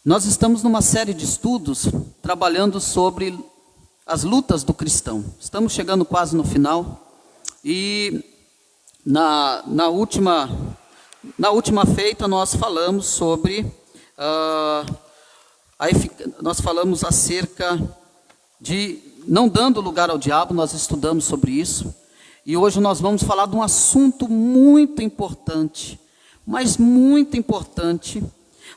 Nós estamos numa série de estudos trabalhando sobre as lutas do cristão. Estamos chegando quase no final e na última feita nós falamos sobre nós falamos acerca de não dando lugar ao diabo. Nós estudamos sobre isso e hoje nós vamos falar de um assunto muito importante, mas muito importante,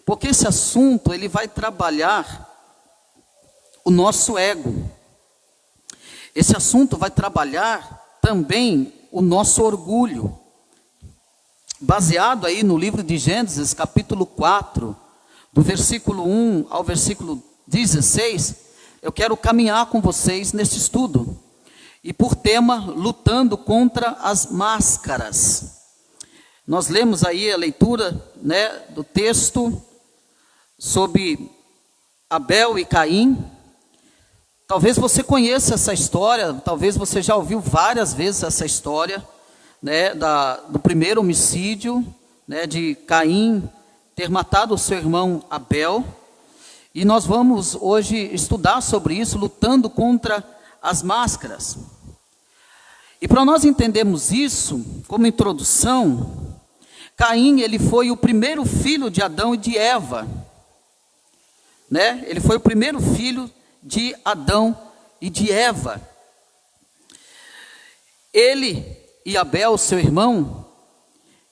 porque esse assunto ele vai trabalhar o nosso ego. Esse assunto vai trabalhar também o nosso orgulho. Baseado aí no livro de Gênesis, capítulo 4, do versículo 1 ao versículo 16, eu quero caminhar com vocês neste estudo. E por tema, lutando contra as máscaras. Nós lemos aí a leitura, do texto sobre Abel e Caim. Talvez você conheça essa história, talvez você já ouviu várias vezes essa história, do primeiro homicídio, de Caim ter matado o seu irmão Abel. E nós vamos hoje estudar sobre isso, lutando contra as máscaras. E para nós entendermos isso, como introdução, Caim, ele foi o primeiro filho de Adão e de Eva. Ele foi o primeiro filho de Adão e de Eva. Ele e Abel, seu irmão,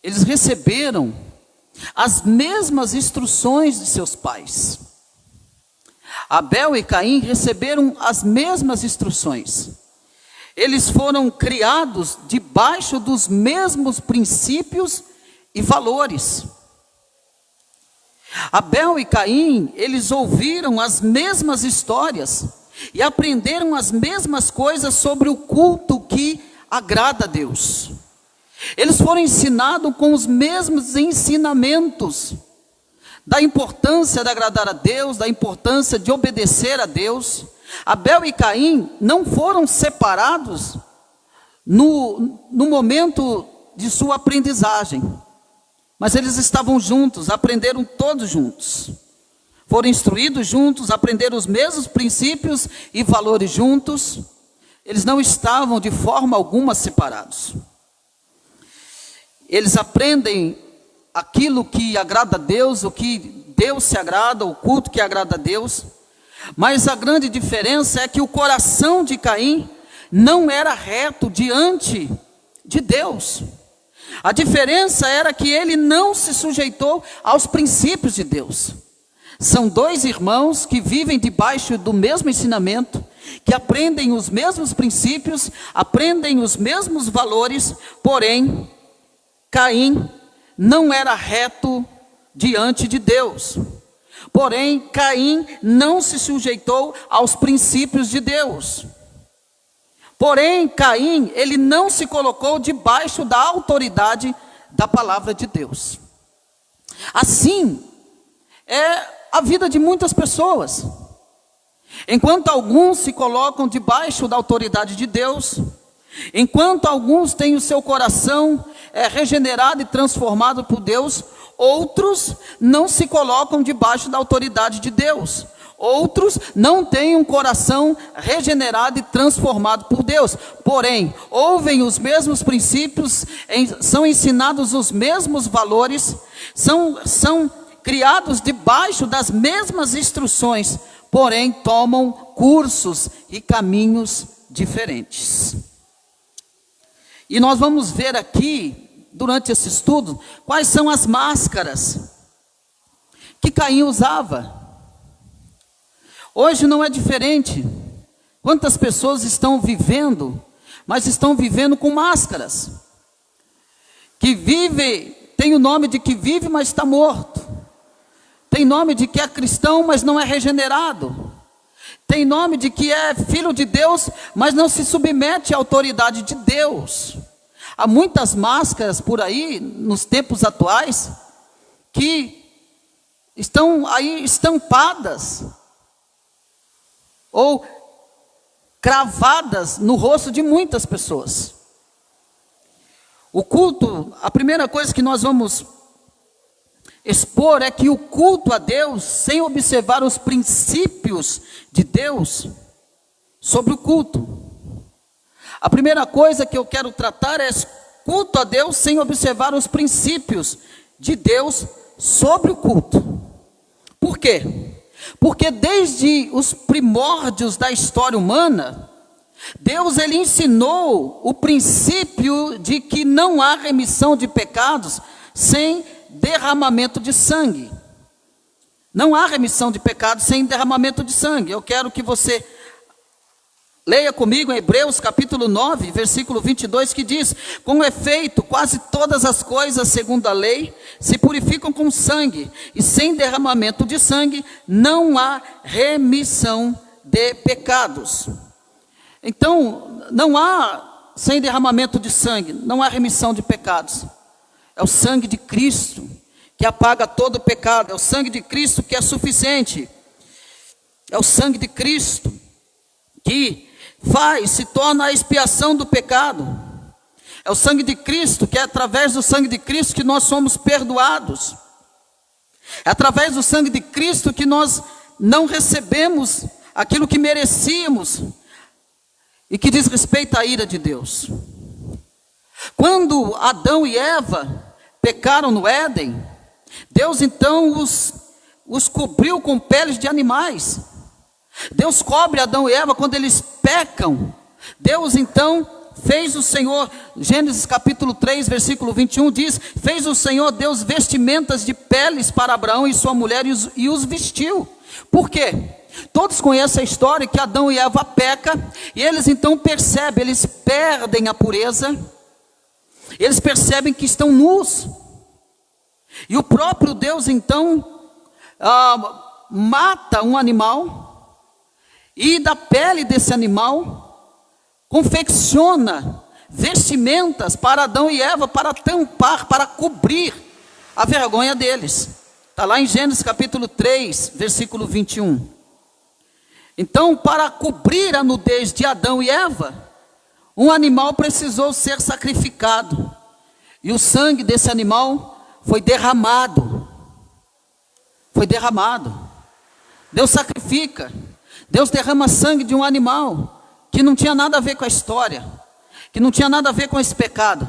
eles receberam as mesmas instruções de seus pais. Abel e Caim receberam as mesmas instruções. Eles foram criados debaixo dos mesmos princípios e valores. Abel e Caim, eles ouviram as mesmas histórias e aprenderam as mesmas coisas sobre o culto que agrada a Deus. Eles foram ensinados com os mesmos ensinamentos da importância de agradar a Deus, da importância de obedecer a Deus. Abel e Caim não foram separados no momento de sua aprendizagem, mas eles estavam juntos, aprenderam todos juntos. Foram instruídos juntos, aprenderam os mesmos princípios e valores juntos. Eles não estavam de forma alguma separados. Eles aprendem aquilo que agrada a Deus, o que Deus se agrada, o culto que agrada a Deus. Mas a grande diferença é que o coração de Caim não era reto diante de Deus. A diferença era que ele não se sujeitou aos princípios de Deus. São dois irmãos que vivem debaixo do mesmo ensinamento, que aprendem os mesmos princípios, aprendem os mesmos valores, porém, Caim não era reto diante de Deus. Porém, Caim não se sujeitou aos princípios de Deus. Porém, Caim, ele não se colocou debaixo da autoridade da palavra de Deus. Assim, é a vida de muitas pessoas. Enquanto alguns se colocam debaixo da autoridade de Deus, enquanto alguns têm o seu coração regenerado e transformado por Deus, outros não se colocam debaixo da autoridade de Deus. Outros não têm um coração regenerado e transformado por Deus. Porém, ouvem os mesmos princípios, são ensinados os mesmos valores, são criados debaixo das mesmas instruções, porém tomam cursos e caminhos diferentes. E nós vamos ver aqui, durante esse estudo, quais são as máscaras que Caim usava. Hoje não é diferente. Quantas pessoas estão vivendo, mas estão vivendo com máscaras. Que vive, tem o nome de que vive, mas está morto. Tem nome de que é cristão, mas não é regenerado. Tem nome de que é filho de Deus, mas não se submete à autoridade de Deus. Há muitas máscaras por aí, nos tempos atuais, que estão aí estampadas ou cravadas no rosto de muitas pessoas. O culto, a primeira coisa que nós vamos expor é que o culto a Deus, sem observar os princípios de Deus sobre o culto. A primeira coisa que eu quero tratar é culto a Deus sem observar os princípios de Deus sobre o culto. Por quê? Porque desde os primórdios da história humana, Deus ele ensinou o princípio de que não há remissão de pecados sem derramamento de sangue. Não há remissão de pecados sem derramamento de sangue. Eu quero que você leia comigo em Hebreus capítulo 9, versículo 22, que diz: com efeito, quase todas as coisas segundo a lei se purificam com sangue, e sem derramamento de sangue não há remissão de pecados. Então, não há, sem derramamento de sangue, não há remissão de pecados. É o sangue de Cristo que apaga todo o pecado, é o sangue de Cristo que é suficiente, é o sangue de Cristo que se torna a expiação do pecado, é o sangue de Cristo, que é através do sangue de Cristo que nós somos perdoados, é através do sangue de Cristo que nós não recebemos aquilo que merecíamos, e que diz respeito à ira de Deus. Quando Adão e Eva pecaram no Éden, Deus então os cobriu com peles de animais. Deus cobre Adão e Eva quando eles pecam. Deus então fez o Senhor, Gênesis capítulo 3, versículo 21 diz: fez o Senhor Deus vestimentas de peles para Abraão e sua mulher e os vestiu. Por quê? Todos conhecem a história que Adão e Eva pecam, e eles então percebem, eles perdem a pureza, eles percebem que estão nus, e o próprio Deus então mata um animal, e da pele desse animal confecciona vestimentas para Adão e Eva, para tampar, para cobrir a vergonha deles. Está lá em Gênesis capítulo 3, versículo 21. Então, para cobrir a nudez de Adão e Eva, um animal precisou ser sacrificado, e o sangue desse animal foi derramado. Foi derramado. Deus sacrifica, Deus derrama sangue de um animal que não tinha nada a ver com a história, que não tinha nada a ver com esse pecado,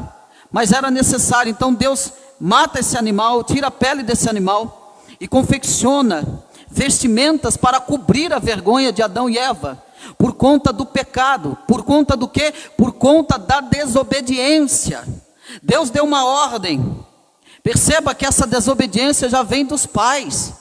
mas era necessário. Então Deus mata esse animal, tira a pele desse animal e confecciona vestimentas para cobrir a vergonha de Adão e Eva, por conta do pecado. Por conta do quê? Por conta da desobediência. Deus deu uma ordem. Perceba que essa desobediência já vem dos pais.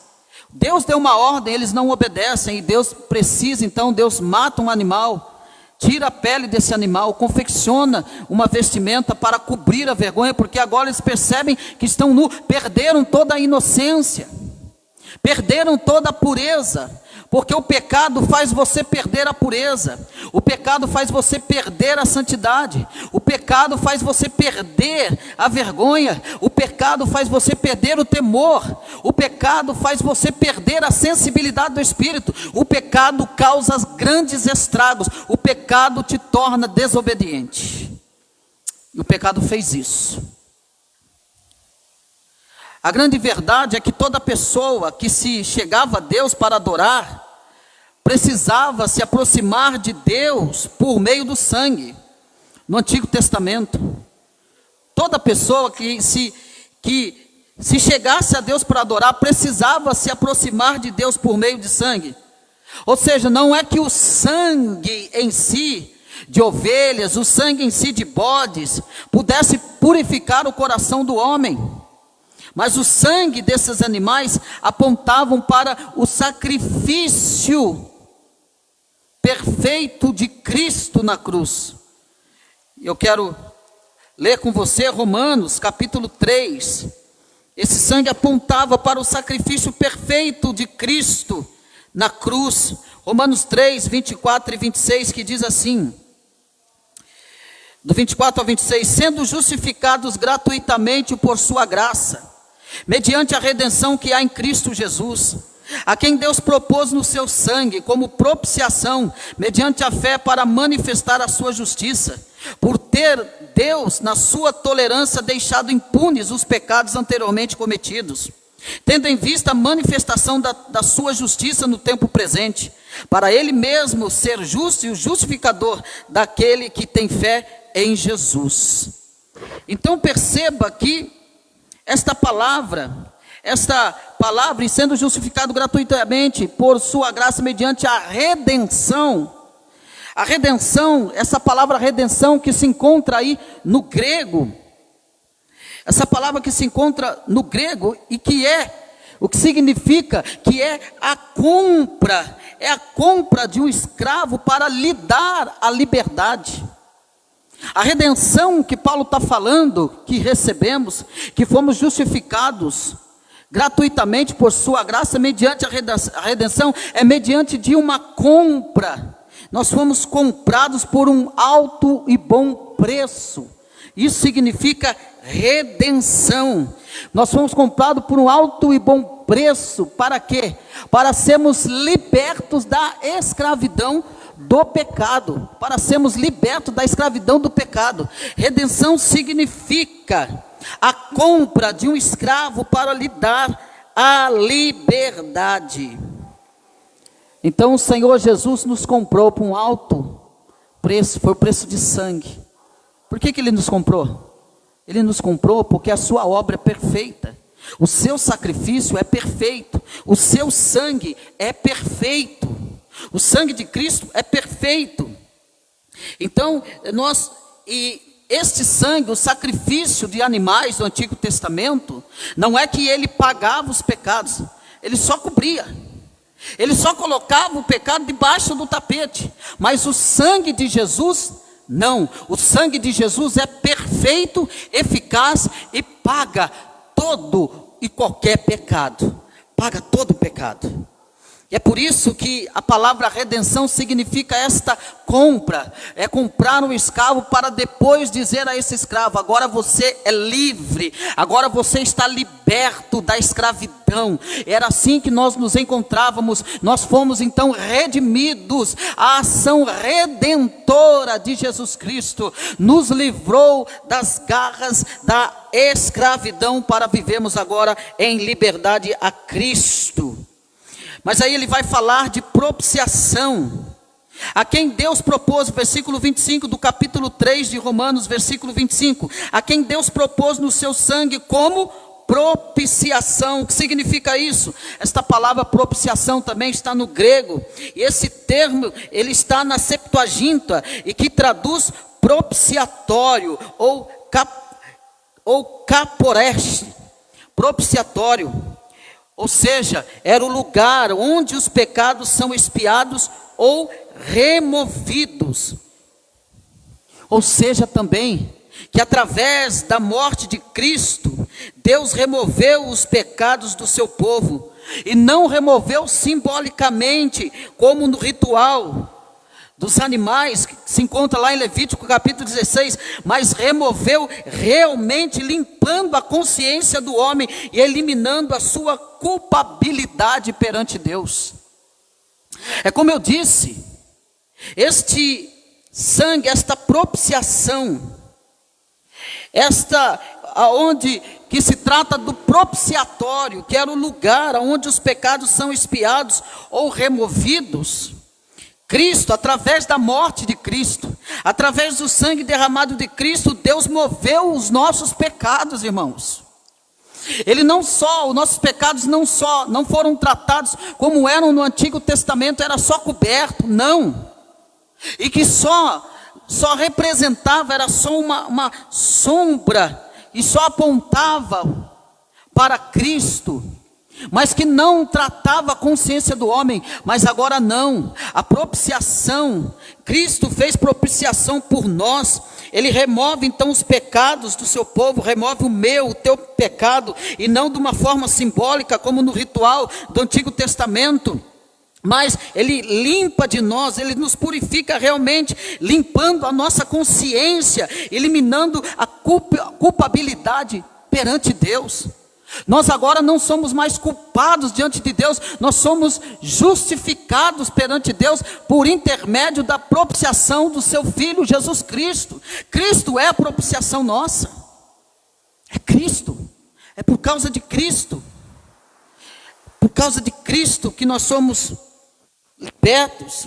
Deus deu uma ordem, eles não obedecem, e Deus precisa, então Deus mata um animal, tira a pele desse animal, confecciona uma vestimenta para cobrir a vergonha, porque agora eles percebem que estão nus, perderam toda a inocência, perderam toda a pureza, porque o pecado faz você perder a pureza, o pecado faz você perder a santidade, o pecado faz você perder a vergonha, o pecado faz você perder o temor, o pecado faz você perder a sensibilidade do Espírito, o pecado causa grandes estragos, o pecado te torna desobediente, e o pecado fez isso. A grande verdade é que toda pessoa que se chegava a Deus para adorar, precisava se aproximar de Deus por meio do sangue. No Antigo Testamento, toda pessoa que se chegasse a Deus para adorar, precisava se aproximar de Deus por meio de sangue. Ou seja, não é que o sangue em si, de ovelhas, o sangue em si de bodes, pudesse purificar o coração do homem, mas o sangue desses animais apontavam para o sacrifício perfeito de Cristo na cruz. Eu quero ler com você Romanos capítulo 3. Esse sangue apontava para o sacrifício perfeito de Cristo na cruz. Romanos 3, 24 e 26, que diz assim, do 24 ao 26, sendo justificados gratuitamente por sua graça, mediante a redenção que há em Cristo Jesus, a quem Deus propôs no seu sangue como propiciação, mediante a fé, para manifestar a sua justiça, por ter Deus, na sua tolerância, deixado impunes os pecados anteriormente cometidos, tendo em vista a manifestação da sua justiça no tempo presente, para ele mesmo ser justo e o justificador daquele que tem fé em Jesus. Então perceba que esta palavra, e sendo justificado gratuitamente por sua graça mediante a redenção, essa palavra redenção que se encontra aí no grego, essa palavra que se encontra no grego e que o que significa que é a compra de um escravo para lhe dar a liberdade. A redenção que Paulo está falando, que recebemos, que fomos justificados gratuitamente por sua graça, mediante a redenção, é mediante de uma compra. Nós fomos comprados por um alto e bom preço. Isso significa redenção. Nós fomos comprados por um alto e bom preço. Para quê? Para sermos libertos da escravidão do pecado. Para sermos libertos da escravidão do pecado. Redenção significa a compra de um escravo para lhe dar a liberdade. Então o Senhor Jesus nos comprou por um alto preço, foi o preço de sangue. Por que Ele nos comprou? Ele nos comprou porque a sua obra é perfeita, o seu sacrifício é perfeito, o seu sangue é perfeito, o sangue de Cristo é perfeito. Então este sangue, o sacrifício de animais do Antigo Testamento, não é que ele pagava os pecados, ele só cobria, ele só colocava o pecado debaixo do tapete. Mas o sangue de Jesus, não, o sangue de Jesus é perfeito, eficaz e paga todo e qualquer pecado, paga todo o pecado. E é por isso que a palavra redenção significa esta compra, é comprar um escravo para depois dizer a esse escravo: agora você é livre, agora você está liberto da escravidão. Era assim que nós nos encontrávamos, nós fomos então redimidos. A ação redentora de Jesus Cristo nos livrou das garras da escravidão para vivermos agora em liberdade a Cristo. Mas aí ele vai falar de propiciação, a quem Deus propôs, versículo 25 do capítulo 3 de Romanos, versículo 25, a quem Deus propôs no seu sangue como propiciação. O que significa isso? Esta palavra propiciação também está no grego, e esse termo ele está na Septuaginta, e que traduz propiciatório, ou caporeste, propiciatório. Ou seja, era o lugar onde os pecados são expiados ou removidos. Ou seja, também, que através da morte de Cristo, Deus removeu os pecados do seu povo. E não removeu simbolicamente, como no ritual dos animais, que se encontra lá em Levítico capítulo 16, mas removeu realmente, limpando a consciência do homem e eliminando a sua culpabilidade perante Deus. É como eu disse, este sangue, esta propiciação, aonde que se trata do propiciatório, que era o lugar onde os pecados são expiados ou removidos. Cristo, através da morte de Cristo, através do sangue derramado de Cristo, Deus moveu os nossos pecados, irmãos. Os nossos pecados não foram tratados como eram no Antigo Testamento, era só coberto, não. E que só representava, era só uma sombra, e só apontava para Cristo, mas que não tratava a consciência do homem. Mas agora não, a propiciação, Cristo fez propiciação por nós. Ele remove então os pecados do seu povo, remove o teu pecado, e não de uma forma simbólica como no ritual do Antigo Testamento, mas Ele limpa de nós, Ele nos purifica realmente, limpando a nossa consciência, eliminando a culpabilidade perante Deus. Nós agora não somos mais culpados diante de Deus, nós somos justificados perante Deus por intermédio da propiciação do seu Filho Jesus Cristo. Cristo é a propiciação nossa, é Cristo, é por causa de Cristo. Por causa de Cristo que nós somos libertos.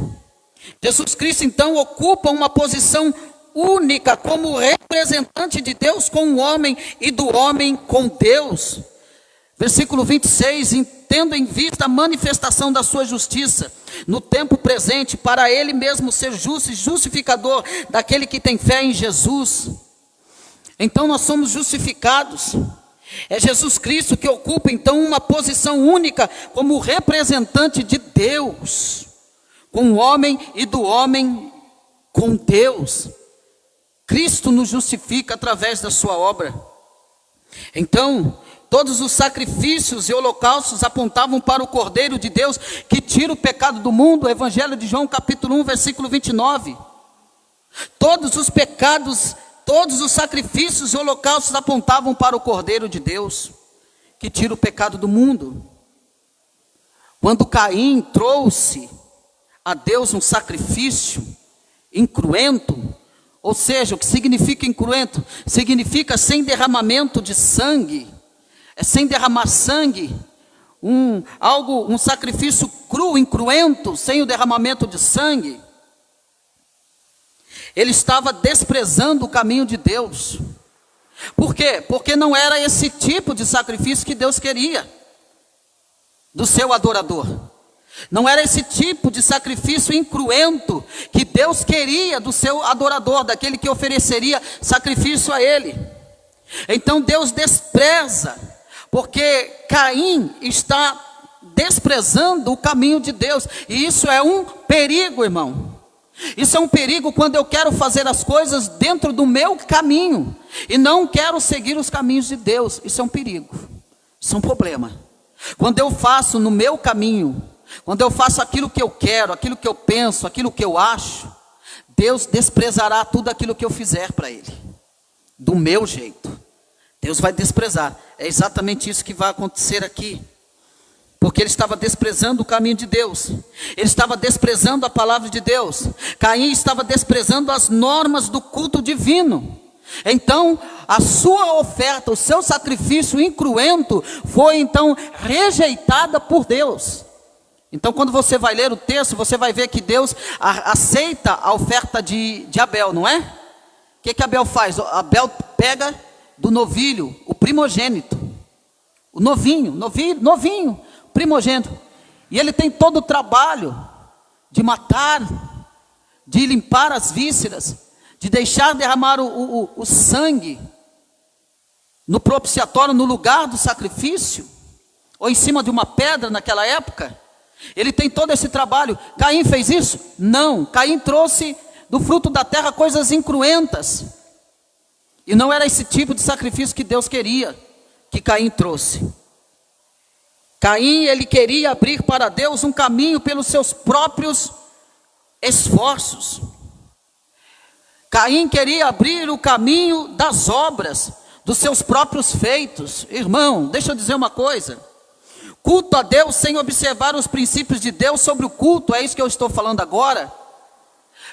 Jesus Cristo então ocupa uma posição única como representante de Deus com o homem e do homem com Deus. Versículo 26, tendo em vista a manifestação da sua justiça no tempo presente, para ele mesmo ser justo e justificador daquele que tem fé em Jesus. Então nós somos justificados. É Jesus Cristo que ocupa então uma posição única como representante de Deus, com o homem e do homem com Deus. Cristo nos justifica através da sua obra. Então, todos os sacrifícios e holocaustos apontavam para o Cordeiro de Deus que tira o pecado do mundo. Evangelho de João capítulo 1, versículo 29. Todos os pecados, todos os sacrifícios e holocaustos apontavam para o Cordeiro de Deus que tira o pecado do mundo. Quando Caim trouxe a Deus um sacrifício incruento, ou seja, o que significa incruento? Significa sem derramamento de sangue, sem derramar sangue, um sacrifício cru, incruento, sem o derramamento de sangue. Ele estava desprezando o caminho de Deus. Por quê? Porque não era esse tipo de sacrifício que Deus queria do seu adorador. Não era esse tipo de sacrifício incruento que Deus queria do seu adorador, daquele que ofereceria sacrifício a ele. Então Deus despreza, porque Caim está desprezando o caminho de Deus. E isso é um perigo, irmão. Isso é um perigo quando eu quero fazer as coisas dentro do meu caminho e não quero seguir os caminhos de Deus. Isso é um perigo, isso é um problema. Quando eu faço no meu caminho, quando eu faço aquilo que eu quero, aquilo que eu penso, aquilo que eu acho, Deus desprezará tudo aquilo que eu fizer para Ele, do meu jeito. Deus vai desprezar. É exatamente isso que vai acontecer aqui. Porque ele estava desprezando o caminho de Deus. Ele estava desprezando a palavra de Deus. Caim estava desprezando as normas do culto divino. Então, a sua oferta, o seu sacrifício incruento, foi então rejeitada por Deus. Então, quando você vai ler o texto, você vai ver que Deus aceita a oferta de Abel, não é? O que Abel faz? Abel pega do novilho, o primogênito, o novinho, primogênito, e ele tem todo o trabalho de matar, de limpar as vísceras, de deixar derramar o sangue no propiciatório, no lugar do sacrifício, ou em cima de uma pedra naquela época. Ele tem todo esse trabalho. Caim fez isso? Não. Caim trouxe do fruto da terra coisas incruentas, e não era esse tipo de sacrifício que Deus queria que Caim trouxe. Caim, ele queria abrir para Deus um caminho pelos seus próprios esforços. Caim queria abrir o caminho das obras, dos seus próprios feitos. Irmão, deixa eu dizer uma coisa. Culto a Deus sem observar os princípios de Deus sobre o culto, é isso que eu estou falando agora.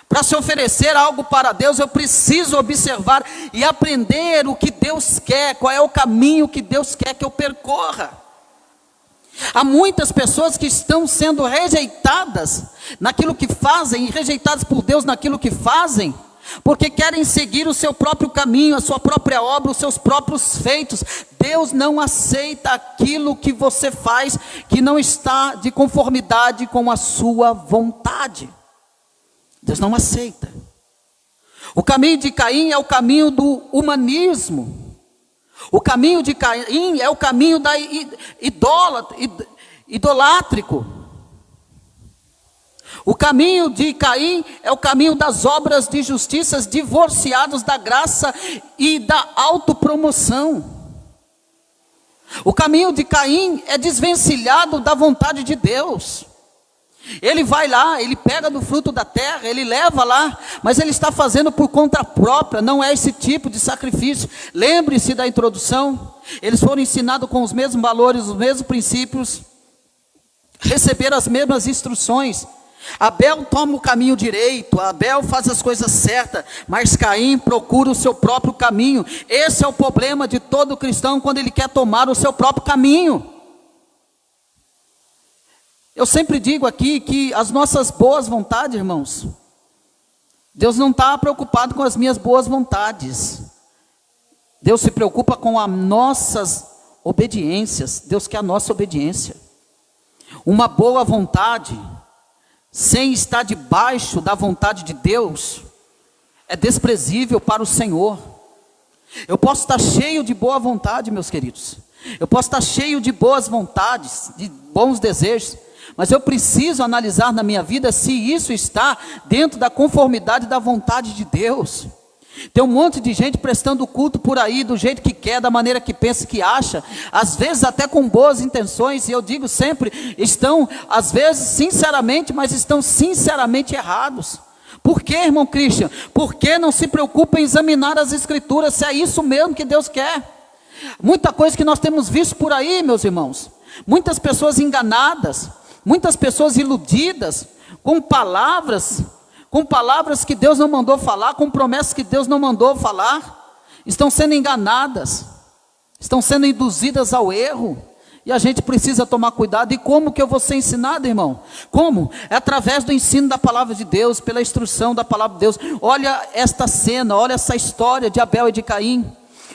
Para se oferecer algo para Deus, eu preciso observar e aprender o que Deus quer, qual é o caminho que Deus quer que eu percorra. Há muitas pessoas que estão sendo rejeitadas naquilo que fazem, e rejeitadas por Deus naquilo que fazem, porque querem seguir o seu próprio caminho, a sua própria obra, os seus próprios feitos. Deus não aceita aquilo que você faz que não está de conformidade com a sua vontade. Deus não aceita. O caminho de Caim é o caminho do humanismo. O caminho de Caim é o caminho da idolátrico. O caminho de Caim é o caminho das obras de justiça, divorciados da graça e da autopromoção. O caminho de Caim é desvencilhado da vontade de Deus. Ele vai lá, ele pega do fruto da terra, ele leva lá, mas ele está fazendo por conta própria, não é esse tipo de sacrifício. Lembre-se da introdução, eles foram ensinados com os mesmos valores, os mesmos princípios, receberam as mesmas instruções. Abel toma o caminho direito, Abel faz as coisas certas, mas Caim procura o seu próprio caminho. Esse é o problema de todo cristão quando ele quer tomar o seu próprio caminho. Eu sempre digo aqui que as nossas boas vontades, irmãos, Deus não está preocupado com as minhas boas vontades. Deus se preocupa com as nossas obediências. Deus quer a nossa obediência. Uma boa vontade, sem estar debaixo da vontade de Deus, é desprezível para o Senhor. Eu posso estar cheio de boa vontade, meus queridos. Eu posso estar cheio de boas vontades, de bons desejos, mas eu preciso analisar na minha vida se isso está dentro da conformidade da vontade de Deus. Tem um monte de gente prestando culto por aí, do jeito que quer, da maneira que pensa, que acha, às vezes até com boas intenções, e eu digo sempre, estão, às vezes, sinceramente, mas estão sinceramente errados. Por quê, irmão Christian? Porque não se preocupa em examinar as Escrituras, se é isso mesmo que Deus quer. Muita coisa que nós temos visto por aí, meus irmãos, muitas pessoas enganadas, muitas pessoas iludidas, com palavras que Deus não mandou falar, com promessas que Deus não mandou falar, estão sendo enganadas, estão sendo induzidas ao erro, e a gente precisa tomar cuidado. E como que eu vou ser ensinado, irmão? Como? É através do ensino da palavra de Deus, pela instrução da palavra de Deus. Olha esta cena, olha essa história de Abel e de Caim,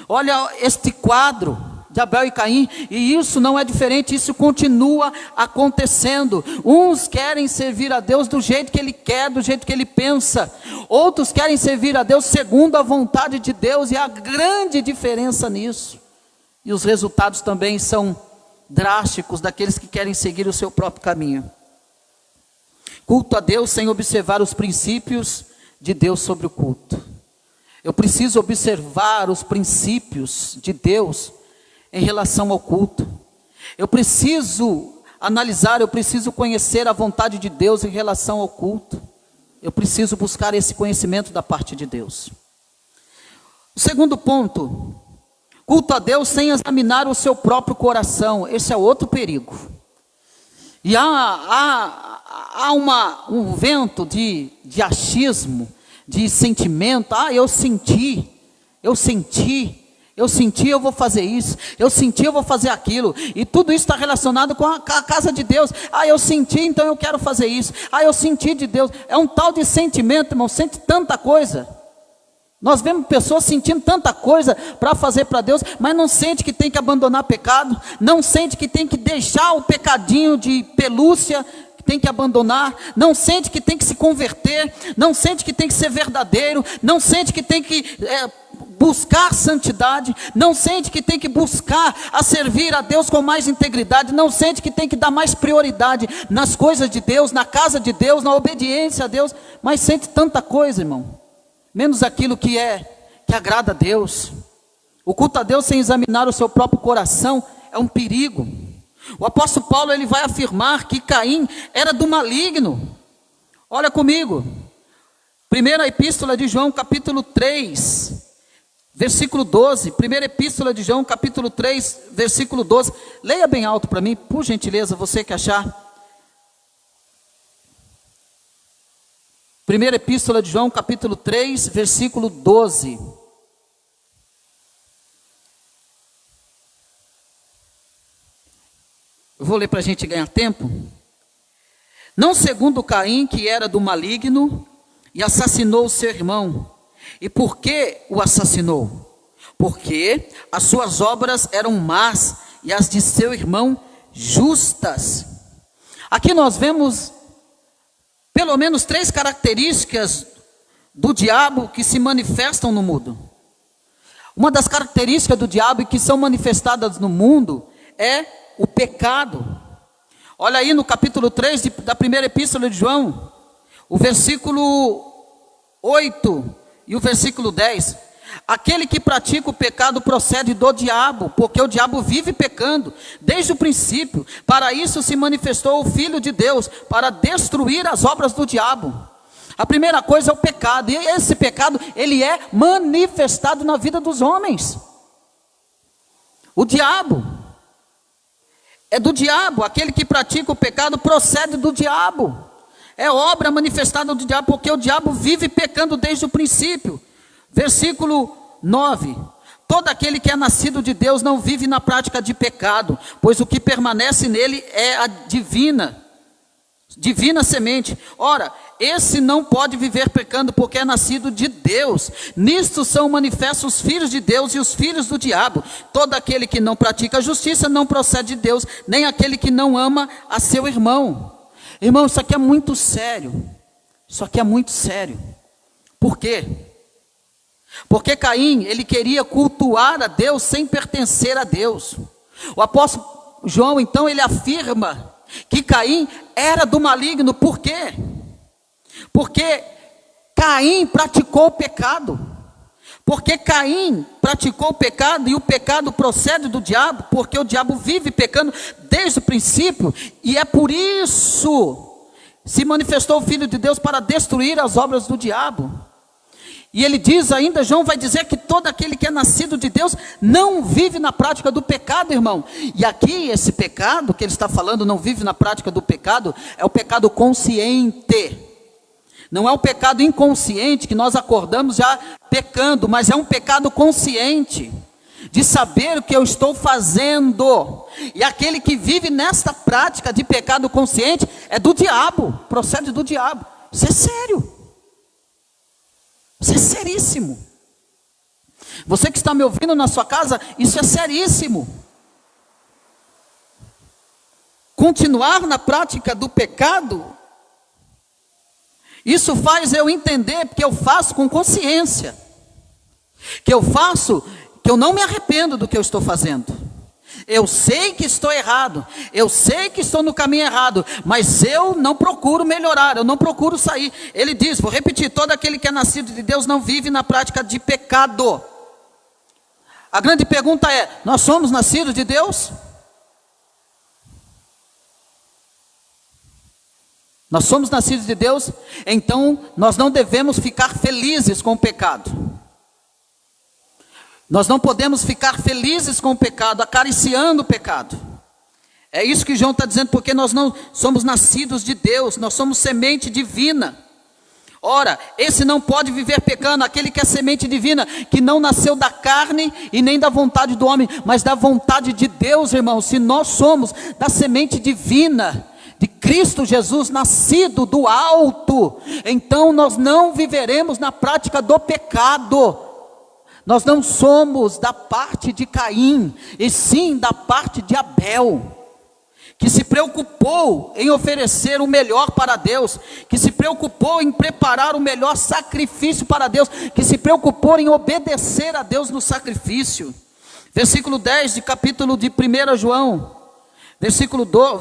olha este quadro de Abel e Caim, e isso não é diferente, isso continua acontecendo. Uns querem servir a Deus do jeito que Ele quer, do jeito que Ele pensa, outros querem servir a Deus segundo a vontade de Deus, e há grande diferença nisso, e os resultados também são drásticos daqueles que querem seguir o seu próprio caminho. Culto a Deus sem observar os princípios de Deus sobre o culto. Eu preciso observar os princípios de Deus em relação ao culto. Eu preciso analisar, eu preciso conhecer a vontade de Deus em relação ao culto. Eu preciso buscar esse conhecimento da parte de Deus. O segundo ponto, culto a Deus sem examinar o seu próprio coração. Esse é outro perigo. E há um vento de achismo, de sentimento. Eu senti, eu vou fazer isso, eu senti, eu vou fazer aquilo, e tudo isso está relacionado com a casa de Deus. Eu senti, então eu quero fazer isso. Eu senti de Deus. É um tal de sentimento, irmão, sente tanta coisa. Nós vemos pessoas sentindo tanta coisa para fazer para Deus, mas não sente que tem que abandonar pecado, não sente que tem que deixar o pecadinho de pelúcia, que tem que abandonar, não sente que tem que se converter, não sente que tem que ser verdadeiro, não sente que tem que buscar santidade, não sente que tem que buscar a servir a Deus com mais integridade, não sente que tem que dar mais prioridade nas coisas de Deus, na casa de Deus, na obediência a Deus, mas sente tanta coisa, irmão, menos aquilo que agrada a Deus. O culto a Deus sem examinar o seu próprio coração é um perigo. O apóstolo Paulo, ele vai afirmar que Caim era do maligno. Olha comigo, primeira epístola de João, capítulo 3, versículo 12, primeira epístola de João, capítulo 3, versículo 12, leia bem alto para mim, por gentileza, você que achar. Primeira epístola de João, capítulo 3, versículo 12. Eu vou ler para a gente ganhar tempo. Não segundo Caim, que era do maligno, e assassinou o seu irmão. E por que o assassinou? Porque as suas obras eram más, e as de seu irmão justas. Aqui nós vemos pelo menos 3 características do diabo que se manifestam no mundo. Uma das características do diabo e que são manifestadas no mundo é o pecado. Olha aí no capítulo 3 da primeira epístola de João, o versículo 8 e o versículo 10. Aquele que pratica o pecado procede do diabo, porque o diabo vive pecando desde o princípio. Para isso se manifestou o Filho de Deus, para destruir as obras do diabo. A primeira coisa é o pecado, e esse pecado, ele é manifestado na vida dos homens. O diabo, é do diabo, aquele que pratica o pecado procede do diabo. É obra manifestada do diabo, porque o diabo vive pecando desde o princípio. Versículo 9. Todo aquele que é nascido de Deus não vive na prática de pecado, pois o que permanece nele é a divina divina semente. Ora, esse não pode viver pecando, porque é nascido de Deus. Nisto são manifestos os filhos de Deus e os filhos do diabo. Todo aquele que não pratica a justiça não procede de Deus, nem aquele que não ama a seu irmão. Irmão, isso aqui é muito sério. Isso aqui é muito sério. Por quê? Porque Caim, ele queria cultuar a Deus sem pertencer a Deus. O apóstolo João, então, ele afirma que Caim era do maligno. Por quê? Porque Caim praticou o pecado. Porque Caim praticou o pecado, e o pecado procede do diabo, porque o diabo vive pecando desde o princípio, e é por isso se manifestou o Filho de Deus para destruir as obras do diabo. E ele diz ainda, João vai dizer que todo aquele que é nascido de Deus não vive na prática do pecado, irmão. E aqui esse pecado que ele está falando, não vive na prática do pecado, é o pecado consciente. Não é um pecado inconsciente que nós acordamos já pecando, mas é um pecado consciente, de saber o que eu estou fazendo. E aquele que vive nesta prática de pecado consciente é do diabo, procede do diabo. Isso é sério. Isso é seríssimo. Você que está me ouvindo na sua casa, isso é seríssimo. Continuar na prática do pecado, isso faz eu entender que eu faço com consciência. Que eu não me arrependo do que eu estou fazendo. Eu sei que estou errado, eu sei que estou no caminho errado, mas eu não procuro melhorar, eu não procuro sair. Ele diz, vou repetir, todo aquele que é nascido de Deus não vive na prática de pecado. A grande pergunta é, nós somos nascidos de Deus? Nós somos nascidos de Deus, então nós não devemos ficar felizes com o pecado. Nós não podemos ficar felizes com o pecado, acariciando o pecado. É isso que João está dizendo, porque nós não somos nascidos de Deus, nós somos semente divina. Ora, esse não pode viver pecando, aquele que é semente divina, que não nasceu da carne e nem da vontade do homem, mas da vontade de Deus, irmão. Se nós somos da semente divina, de Cristo Jesus, nascido do alto, então nós não viveremos na prática do pecado. Nós não somos da parte de Caim, e sim da parte de Abel, que se preocupou em oferecer o melhor para Deus, que se preocupou em preparar o melhor sacrifício para Deus, que se preocupou em obedecer a Deus no sacrifício. Versículo 10 de capítulo de 1 João,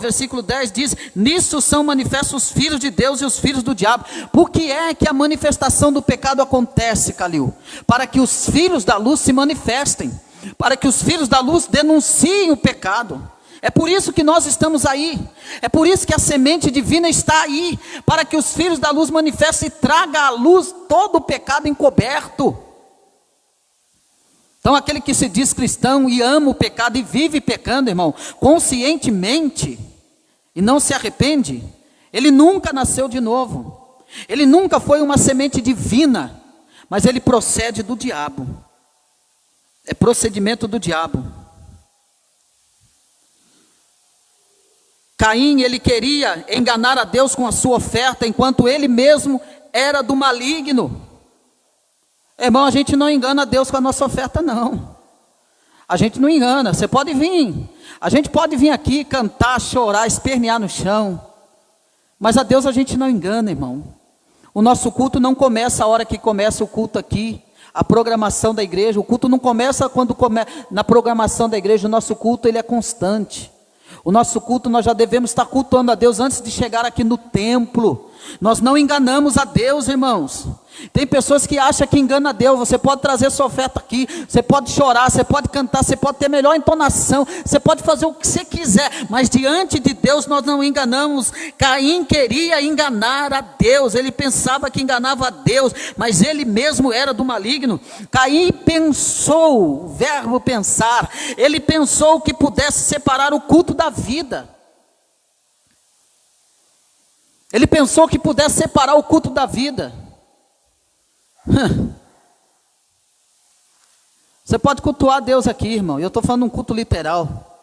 versículo 10 diz, nisso são manifestos os filhos de Deus e os filhos do diabo. Por que é que a manifestação do pecado acontece, Calil? Para que os filhos da luz se manifestem, para que os filhos da luz denunciem o pecado. É por isso que nós estamos aí, é por isso que a semente divina está aí, para que os filhos da luz manifestem e tragam à luz todo o pecado encoberto. Então aquele que se diz cristão e ama o pecado e vive pecando, irmão, conscientemente, e não se arrepende, ele nunca nasceu de novo, ele nunca foi uma semente divina, mas ele procede do diabo, é procedimento do diabo. Caim, ele queria enganar a Deus com a sua oferta, enquanto ele mesmo era do maligno. Irmão, a gente não engana Deus com a nossa oferta, não. A gente não engana. Você pode vir, a gente pode vir aqui cantar, chorar, espernear no chão, mas a Deus a gente não engana, irmão. O nosso culto não começa a hora que começa o culto aqui, a programação da igreja. O culto não começa quando na programação da igreja. O nosso culto, ele é constante. O nosso culto, nós já devemos estar cultuando a Deus antes de chegar aqui no templo. Nós não enganamos a Deus, irmãos. Tem pessoas que acham que engana a Deus. Você pode trazer sua oferta aqui, você pode chorar, você pode cantar, você pode ter melhor entonação, você pode fazer o que você quiser, mas diante de Deus nós não enganamos. Caim queria enganar a Deus, ele pensava que enganava a Deus, mas ele mesmo era do maligno. Caim pensou, o verbo pensar, ele pensou que pudesse separar o culto da vida. Ele pensou que pudesse separar o culto da vida. Você pode cultuar Deus aqui, irmão. Eu estou falando um culto literal.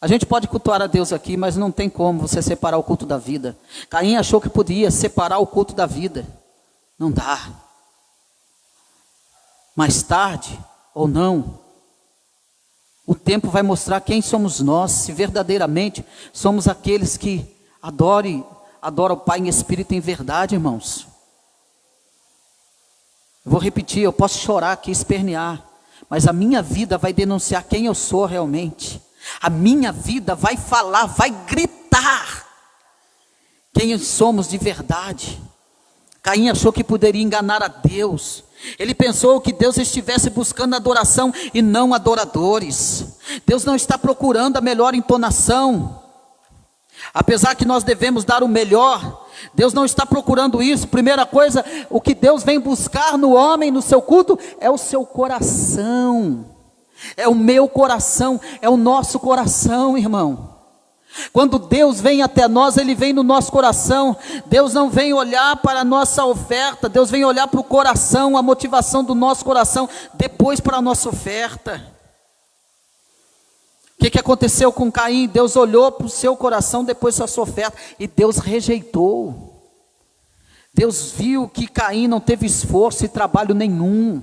A gente pode cultuar a Deus aqui, mas não tem como você separar o culto da vida. Caim achou que podia separar o culto da vida. Não dá. Mais tarde, ou não, o tempo vai mostrar quem somos nós, se verdadeiramente somos aqueles que adoram o Pai em espírito e em verdade, irmãos. Eu vou repetir, eu posso chorar aqui, espernear, mas a minha vida vai denunciar quem eu sou realmente. A minha vida vai falar, vai gritar quem somos de verdade. Caim achou que poderia enganar a Deus. Ele pensou que Deus estivesse buscando adoração e não adoradores. Deus não está procurando a melhor entonação. Apesar que nós devemos dar o melhor, Deus não está procurando isso. Primeira coisa, o que Deus vem buscar no homem, no seu culto, é o seu coração. É o meu coração, é o nosso coração, irmão. Quando Deus vem até nós, Ele vem no nosso coração. Deus não vem olhar para a nossa oferta, Deus vem olhar para o coração, a motivação do nosso coração, depois para a nossa oferta. O que aconteceu com Caim? Deus olhou para o seu coração, depois para a sua oferta, e Deus rejeitou. Deus viu que Caim não teve esforço e trabalho nenhum.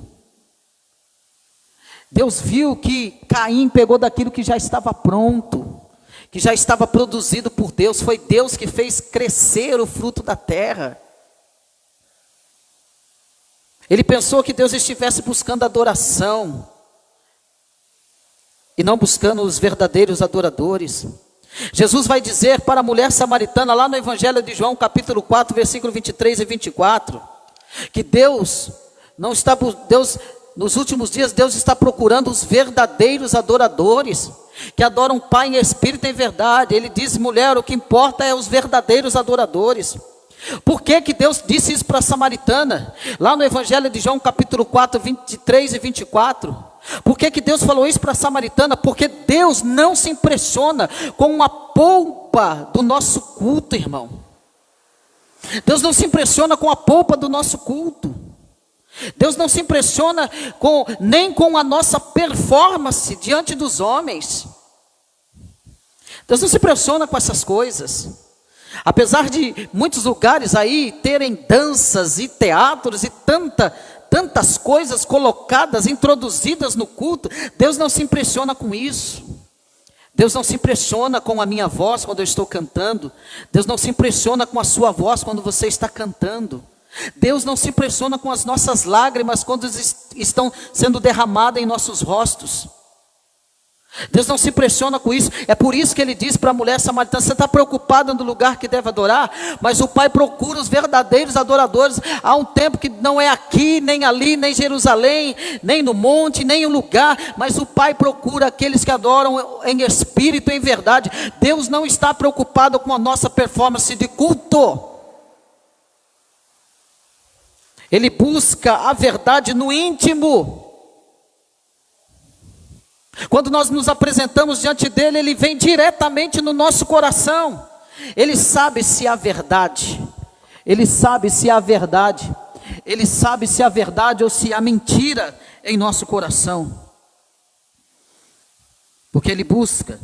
Deus viu que Caim pegou daquilo que já estava pronto, que já estava produzido por Deus. Foi Deus que fez crescer o fruto da terra. Ele pensou que Deus estivesse buscando adoração e não buscando os verdadeiros adoradores. Jesus vai dizer para a mulher samaritana, lá no Evangelho de João, capítulo 4, versículo 23 e 24, que Deus não está, nos últimos dias, Deus está procurando os verdadeiros adoradores, que adoram o Pai em espírito e em verdade. Ele diz, mulher, o que importa é os verdadeiros adoradores. Por que Deus disse isso para a samaritana? Lá no Evangelho de João, capítulo 4, 23 e 24. Por que Deus falou isso para a samaritana? Porque Deus não se impressiona com a polpa do nosso culto, irmão. Deus não se impressiona com a polpa do nosso culto. Deus não se impressiona nem com a nossa performance diante dos homens. Deus não se impressiona com essas coisas. Apesar de muitos lugares aí terem danças e teatros e tantas coisas colocadas, introduzidas no culto, Deus não se impressiona com isso. Deus não se impressiona com a minha voz quando eu estou cantando. Deus não se impressiona com a sua voz quando você está cantando. Deus não se impressiona com as nossas lágrimas quando estão sendo derramadas em nossos rostos. Deus não se impressiona com isso. É por isso que Ele diz para a mulher samaritana, você está preocupada no lugar que deve adorar? Mas o Pai procura os verdadeiros adoradores. Há um tempo que não é aqui, nem ali, nem em Jerusalém, nem no monte, nem em lugar, mas o Pai procura aqueles que adoram em espírito e em verdade. Deus não está preocupado com a nossa performance de culto. Ele busca a verdade no íntimo. Quando nós nos apresentamos diante dele, ele vem diretamente no nosso coração. Ele sabe se há verdade. Ele sabe se há verdade. Ele sabe se há verdade ou se há mentira em nosso coração. Porque ele busca.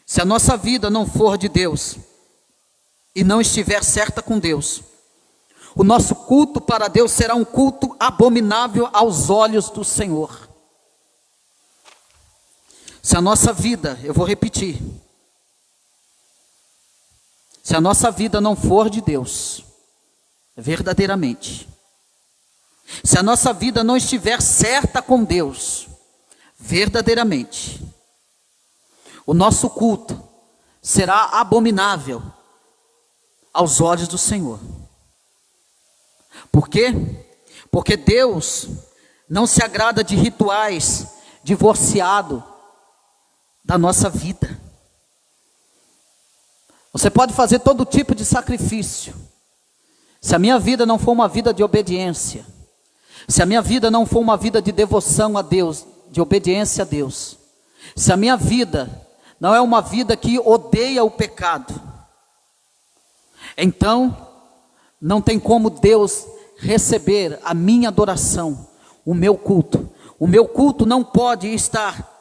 Se a nossa vida não for de Deus e não estiver certa com Deus, o nosso culto para Deus será um culto abominável aos olhos do Senhor. Se a nossa vida, eu vou repetir, se a nossa vida não for de Deus, verdadeiramente, se a nossa vida não estiver certa com Deus, verdadeiramente, o nosso culto será abominável aos olhos do Senhor. Por quê? Porque Deus não se agrada de rituais divorciados da nossa vida. Você pode fazer todo tipo de sacrifício. Se a minha vida não for uma vida de obediência, se a minha vida não for uma vida de devoção a Deus, de obediência a Deus, se a minha vida não é uma vida que odeia o pecado, então não tem como Deus receber a minha adoração, o meu culto. O meu culto não pode estar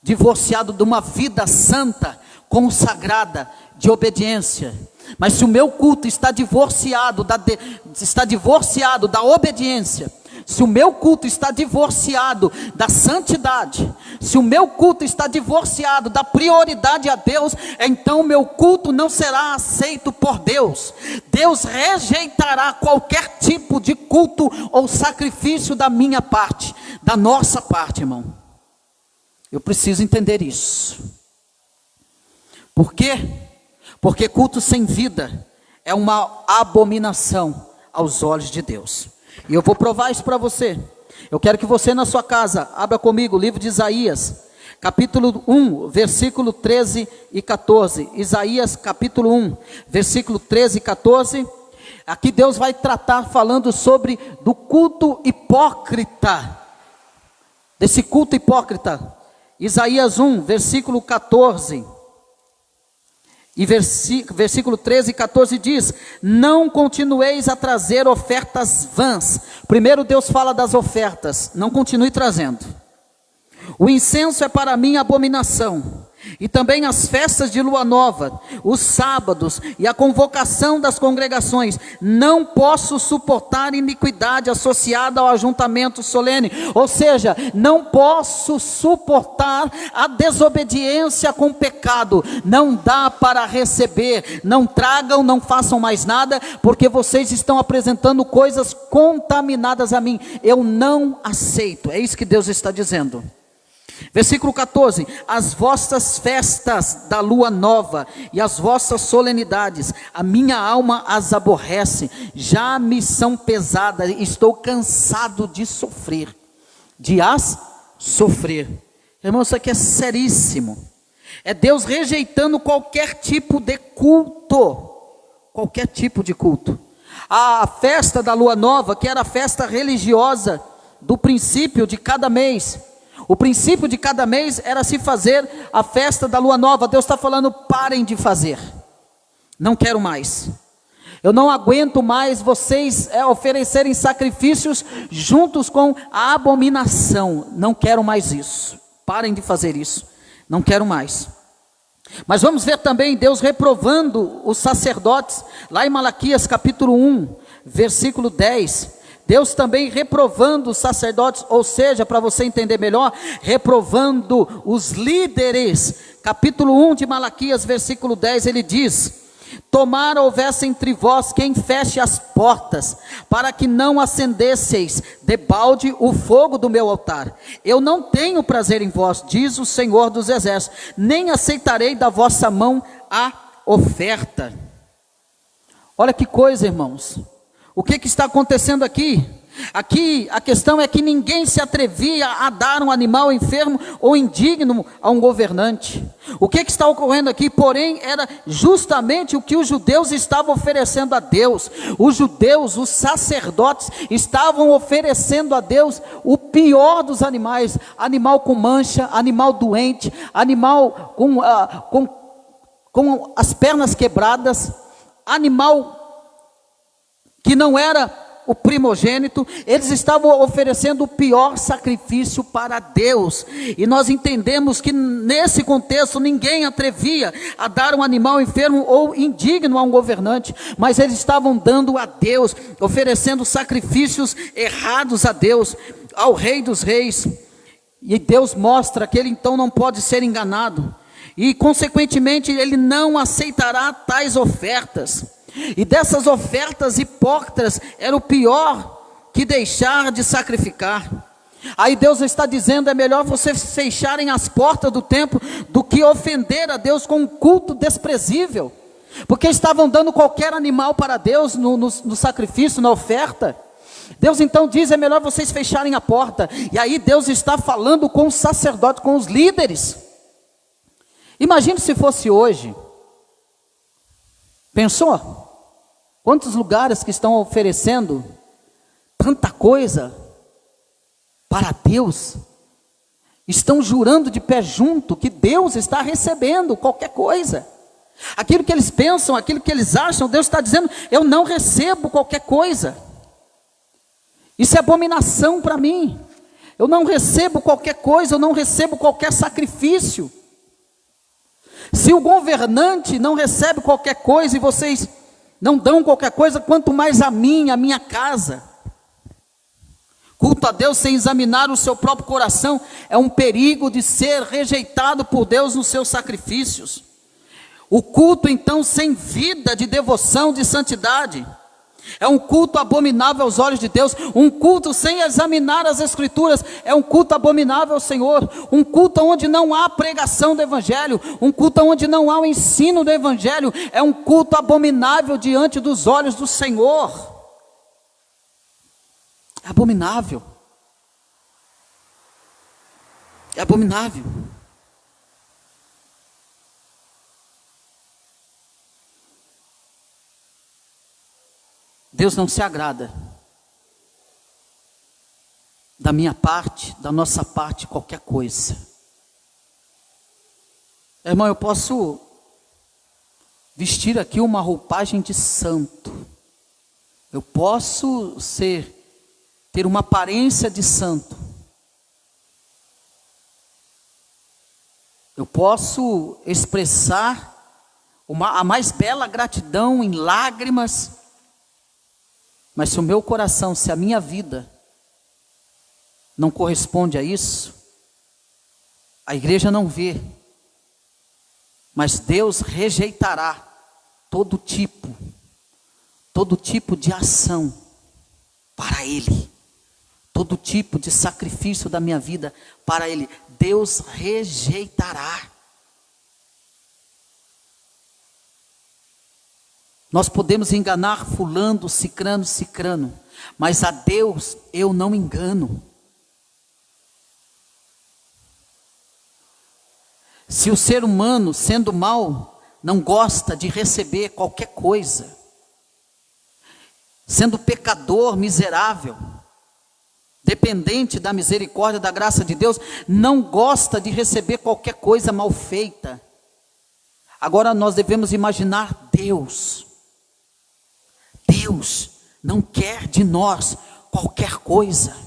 divorciado de uma vida santa consagrada de obediência. Mas se o meu culto está divorciado da obediência, se o meu culto está divorciado da santidade, se o meu culto está divorciado da prioridade a Deus, então o meu culto não será aceito por Deus. Deus rejeitará qualquer tipo de culto ou sacrifício da minha parte, da nossa parte, irmão. Eu preciso entender isso. Por quê? Porque culto sem vida é uma abominação aos olhos de Deus. E eu vou provar isso para você. Eu quero que você na sua casa abra comigo o livro de Isaías, capítulo 1, versículo 13 e 14. Isaías capítulo 1, versículo 13 e 14. Aqui Deus vai tratar falando sobre do culto hipócrita. Desse culto hipócrita. Isaías 1, versículo 14. E versículo 13 e 14 diz: não continueis a trazer ofertas vãs. Primeiro Deus fala das ofertas, não continue trazendo. O incenso é para mim abominação, e também as festas de lua nova, os sábados e a convocação das congregações. Não posso suportar iniquidade associada ao ajuntamento solene. Ou seja, não posso suportar a desobediência com pecado. Não dá para receber. Não tragam, não façam mais nada, porque vocês estão apresentando coisas contaminadas a mim. Eu não aceito. É isso que Deus está dizendo. Versículo 14: as vossas festas da lua nova e as vossas solenidades, a minha alma as aborrece, já me são pesadas, estou cansado de sofrer, de as sofrer. Irmão, isso aqui é seríssimo. É Deus rejeitando qualquer tipo de culto, qualquer tipo de culto. A festa da lua nova, que era a festa religiosa do princípio de cada mês. O princípio de cada mês era se fazer a festa da lua nova. Deus está falando: parem de fazer. Não quero mais. Eu não aguento mais vocês oferecerem sacrifícios juntos com a abominação. Não quero mais isso. Parem de fazer isso. Não quero mais. Mas vamos ver também Deus reprovando os sacerdotes. Lá em Malaquias capítulo 1, versículo 10. Deus também reprovando os sacerdotes, ou seja, para você entender melhor, reprovando os líderes. Capítulo 1 de Malaquias, versículo 10, ele diz: tomara houvesse entre vós quem feche as portas, para que não acendesseis debalde o fogo do meu altar. Eu não tenho prazer em vós, diz o Senhor dos Exércitos, nem aceitarei da vossa mão a oferta. Olha que coisa, irmãos. O que está acontecendo aqui? Aqui a questão é que ninguém se atrevia a dar um animal enfermo ou indigno a um governante. O que está ocorrendo aqui, porém, era justamente o que os judeus estavam oferecendo a Deus. Os judeus, os sacerdotes, estavam oferecendo a Deus o pior dos animais: animal com mancha, animal doente, animal com as pernas quebradas, animal que não era o primogênito. Eles estavam oferecendo o pior sacrifício para Deus, e nós entendemos que nesse contexto ninguém atrevia a dar um animal enfermo ou indigno a um governante, mas eles estavam dando a Deus, oferecendo sacrifícios errados a Deus, ao Rei dos Reis, e Deus mostra que ele então não pode ser enganado, e consequentemente ele não aceitará tais ofertas. E dessas ofertas hipócritas era o pior que deixar de sacrificar. Aí Deus está dizendo: é melhor vocês fecharem as portas do templo do que ofender a Deus com um culto desprezível, porque estavam dando qualquer animal para Deus no sacrifício, na oferta. Deus então diz: é melhor vocês fecharem a porta. E aí Deus está falando com os sacerdotes, com os líderes. Imagine se fosse hoje. Pensou? Quantos lugares que estão oferecendo tanta coisa para Deus, estão jurando de pé junto que Deus está recebendo qualquer coisa. Aquilo que eles pensam, aquilo que eles acham, Deus está dizendo: eu não recebo qualquer coisa. Isso é abominação para mim. Eu não recebo qualquer coisa, eu não recebo qualquer sacrifício. Se Se o governante não recebe qualquer coisa e vocês não dão qualquer coisa, quanto mais a minha casa. Culto a Deus sem examinar o seu próprio coração é um perigo de ser rejeitado por Deus nos seus sacrifícios. O culto então sem vida de devoção, de santidade, é um culto abominável aos olhos de Deus. Um culto sem examinar as Escrituras é um culto abominável ao Senhor. Um culto onde não há pregação do Evangelho, um culto onde não há o ensino do Evangelho, é um culto abominável diante dos olhos do Senhor. É abominável. É abominável. Deus não se agrada da minha parte, da nossa parte, qualquer coisa. Irmão, eu posso vestir aqui uma roupagem de santo. Eu posso ter uma aparência de santo. Eu posso expressar a mais bela gratidão em lágrimas. Mas se o meu coração, se a minha vida não corresponde a isso, a igreja não vê, mas Deus rejeitará todo tipo de ação para Ele, todo tipo de sacrifício da minha vida para Ele. Deus rejeitará. Nós podemos enganar fulano, cicrano, mas a Deus eu não engano. Se o ser humano, sendo mau, não gosta de receber qualquer coisa, sendo pecador, miserável, dependente da misericórdia, da graça de Deus, não gosta de receber qualquer coisa mal feita. Agora nós devemos imaginar Deus. Deus não quer de nós qualquer coisa.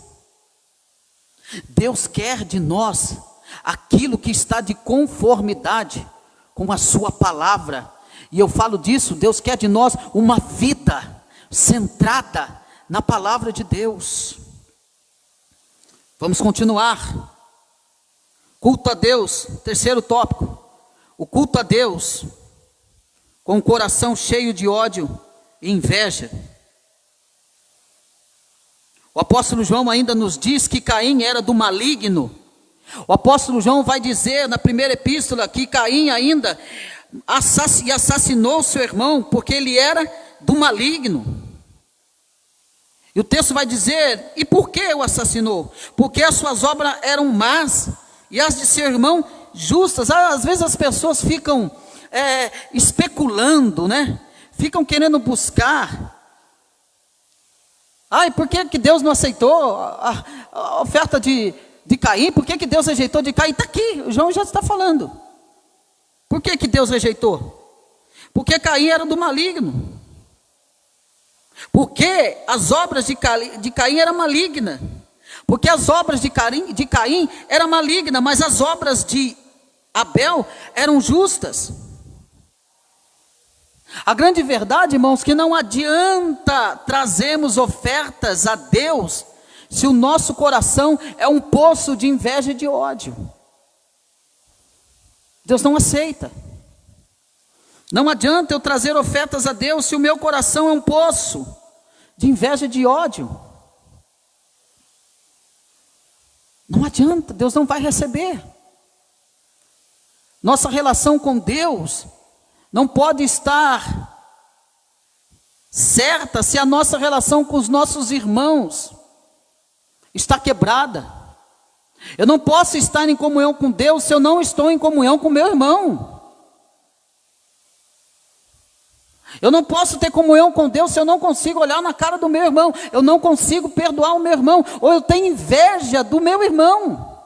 Deus quer de nós aquilo que está de conformidade com a sua palavra. E eu falo disso, Deus quer de nós uma vida centrada na palavra de Deus. Vamos continuar. Culto a Deus, terceiro tópico. O culto a Deus com o coração cheio de ódio e inveja. O apóstolo João ainda nos diz que Caim era do maligno. O apóstolo João vai dizer na primeira epístola que Caim ainda assassinou seu irmão porque ele era do maligno. E o texto vai dizer, e por que o assassinou? Porque as suas obras eram más e as de seu irmão justas. Às vezes as pessoas ficam especulando, né? Ficam querendo buscar. Por que Deus não aceitou a oferta de Caim? Por que Deus rejeitou de Caim? Está aqui, o João já está falando. Por que Deus rejeitou? Porque Caim era do maligno. Porque as obras de Caim eram malignas. Porque as obras de Caim eram malignas, mas as obras de Abel eram justas. A grande verdade, irmãos, que não adianta trazermos ofertas a Deus se o nosso coração é um poço de inveja e de ódio. Deus não aceita. Não adianta eu trazer ofertas a Deus se o meu coração é um poço de inveja e de ódio. Não adianta, Deus não vai receber. Nossa relação com Deus não pode estar certa se a nossa relação com os nossos irmãos está quebrada. Eu não posso estar em comunhão com Deus se eu não estou em comunhão com meu irmão. Eu não posso ter comunhão com Deus se eu não consigo olhar na cara do meu irmão. Eu não consigo perdoar o meu irmão, ou eu tenho inveja do meu irmão.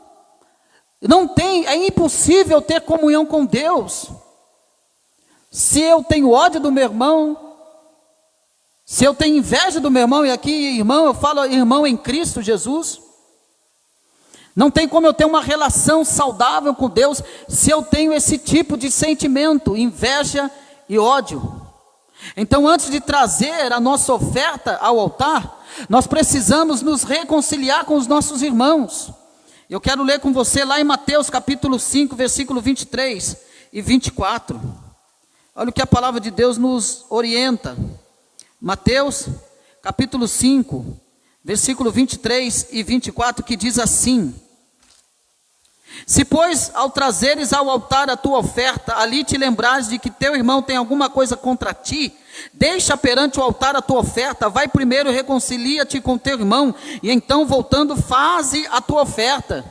É impossível ter comunhão com Deus se eu tenho ódio do meu irmão, se eu tenho inveja do meu irmão. E aqui, irmão, eu falo irmão em Cristo Jesus. Não tem como eu ter uma relação saudável com Deus se eu tenho esse tipo de sentimento, inveja e ódio. Então, antes de trazer a nossa oferta ao altar, nós precisamos nos reconciliar com os nossos irmãos. Eu quero ler com você lá em Mateus capítulo 5, versículo 23 e 24. Olha o que a palavra de Deus nos orienta. Mateus capítulo 5, versículo 23 e 24, que diz assim: se, pois, ao trazeres ao altar a tua oferta, ali te lembrares de que teu irmão tem alguma coisa contra ti, deixa perante o altar a tua oferta, vai primeiro, reconcilia-te com teu irmão, e então voltando, faze a tua oferta.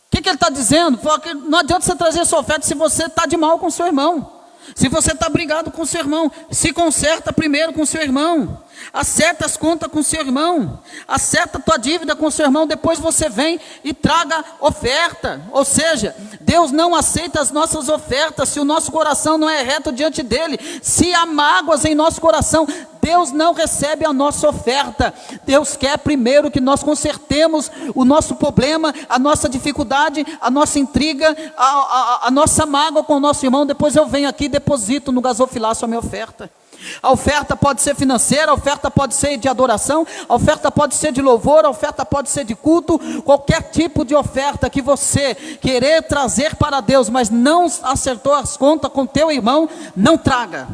O que ele está dizendo? Porque não adianta você trazer a sua oferta se você está de mal com o seu irmão, se você está brigado com o seu irmão. Se conserta primeiro com o seu irmão, acerta as contas com o seu irmão, acerta a tua dívida com o seu irmão, depois você vem e traga oferta. Ou seja, Deus não aceita as nossas ofertas se o nosso coração não é reto diante dele. Se há mágoas em nosso coração, Deus não recebe a nossa oferta. Deus quer primeiro que nós consertemos o nosso problema, a nossa dificuldade, a nossa intriga, a nossa mágoa com o nosso irmão. Depois eu venho aqui e deposito no gasofilaço a minha oferta. A oferta pode ser financeira, a oferta pode ser de adoração, a oferta pode ser de louvor, a oferta pode ser de culto. Qualquer tipo de oferta que você querer trazer para Deus, mas não acertou as contas com teu irmão, não traga.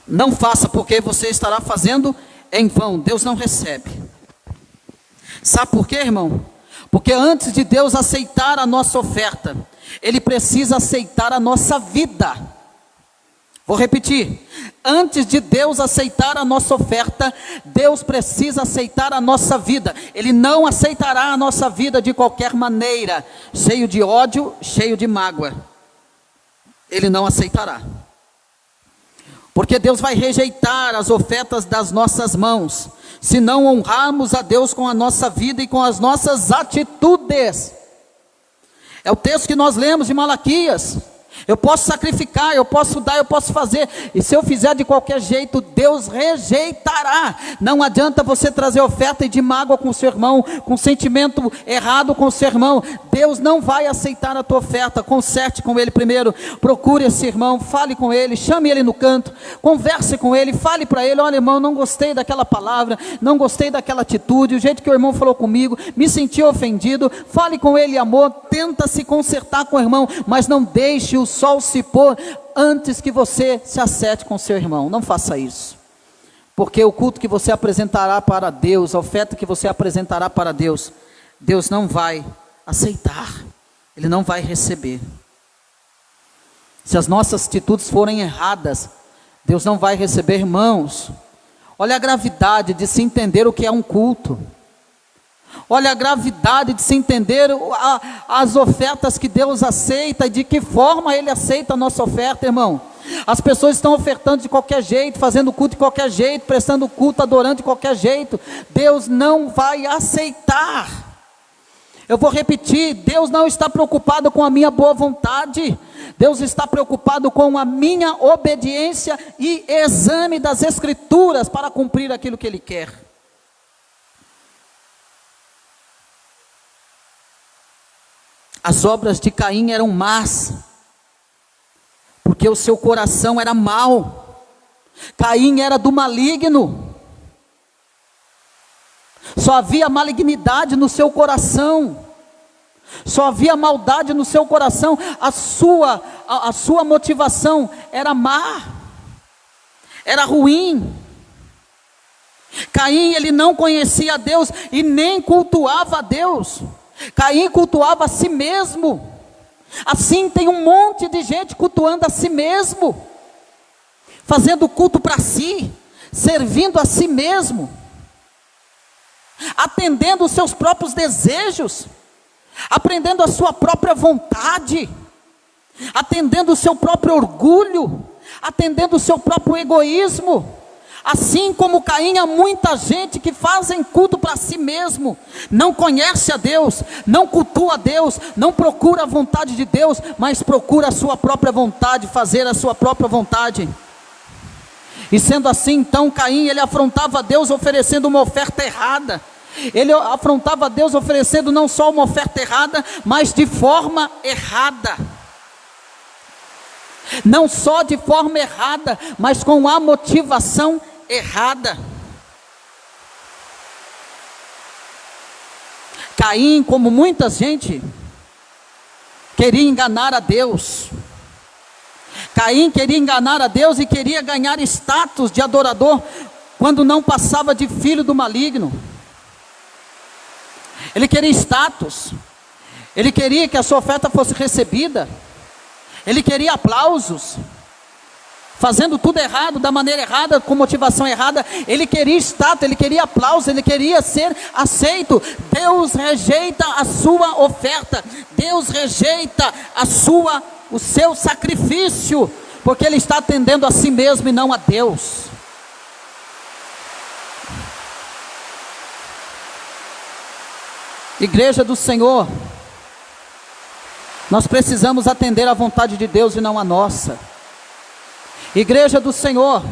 Não faça, porque você estará fazendo em vão. Deus não recebe. Sabe por quê, irmão? Porque antes de Deus aceitar a nossa oferta, Ele precisa aceitar a nossa vida. Vou repetir, antes de Deus aceitar a nossa oferta, Deus precisa aceitar a nossa vida. Ele não aceitará a nossa vida de qualquer maneira, cheio de ódio, cheio de mágoa. Ele não aceitará. Porque Deus vai rejeitar as ofertas das nossas mãos, se não honrarmos a Deus com a nossa vida e com as nossas atitudes. É o texto que nós lemos de Malaquias. Eu posso sacrificar, eu posso dar, eu posso fazer, e se eu fizer de qualquer jeito, Deus rejeitará. Não adianta você trazer oferta e de mágoa com o seu irmão, com sentimento errado com o seu irmão. Deus não vai aceitar a tua oferta. Conserte com ele primeiro, procure esse irmão, fale com ele, chame ele no canto, converse com ele, fale para ele: olha, irmão, não gostei daquela palavra, não gostei daquela atitude, o jeito que o irmão falou comigo, me senti ofendido. Fale com ele, amor, tenta se consertar com o irmão, mas não deixe o sol se pôr antes que você se acerte com seu irmão. Não faça isso, porque o culto que você apresentará para Deus, a oferta que você apresentará para Deus, Deus não vai aceitar, Ele não vai receber. Se as nossas atitudes forem erradas, Deus não vai receber. Irmãos, olha a gravidade de se entender o que é um culto. Olha a gravidade de se entender as ofertas que Deus aceita e de que forma Ele aceita a nossa oferta, irmão. As pessoas estão ofertando de qualquer jeito, fazendo culto de qualquer jeito, prestando culto, adorando de qualquer jeito. Deus não vai aceitar. Eu vou repetir, Deus não está preocupado com a minha boa vontade. Deus está preocupado com a minha obediência e exame das Escrituras para cumprir aquilo que Ele quer. As obras de Caim eram más, porque o seu coração era mau. Caim era do maligno. Só havia malignidade no seu coração. Só havia maldade no seu coração. A sua motivação era má, era ruim. Caim, ele não conhecia a Deus e nem cultuava a Deus. Caim cultuava a si mesmo. Assim tem um monte de gente cultuando a si mesmo, fazendo culto para si, servindo a si mesmo, atendendo os seus próprios desejos, atendendo a sua própria vontade, atendendo o seu próprio orgulho, atendendo o seu próprio egoísmo. Assim como Caim, há muita gente que fazem culto para si mesmo, não conhece a Deus, não cultua a Deus, não procura a vontade de Deus, mas procura a sua própria vontade, fazer a sua própria vontade. E sendo assim, então, Caim, ele afrontava a Deus oferecendo uma oferta errada. Ele afrontava Deus oferecendo não só uma oferta errada, mas de forma errada. Não só de forma errada, mas com a motivação errada. Caim, como muita gente, queria enganar a Deus. Caim queria enganar a Deus e queria ganhar status de adorador, quando não passava de filho do maligno. Ele queria status, ele queria que a sua oferta fosse recebida, ele queria aplausos, fazendo tudo errado, da maneira errada, com motivação errada. Ele queria status, ele queria aplauso, ele queria ser aceito. Deus rejeita a sua oferta, Deus rejeita o seu sacrifício, porque ele está atendendo a si mesmo e não a Deus. Igreja do Senhor, nós precisamos atender à vontade de Deus e não a nossa. Igreja do Senhor,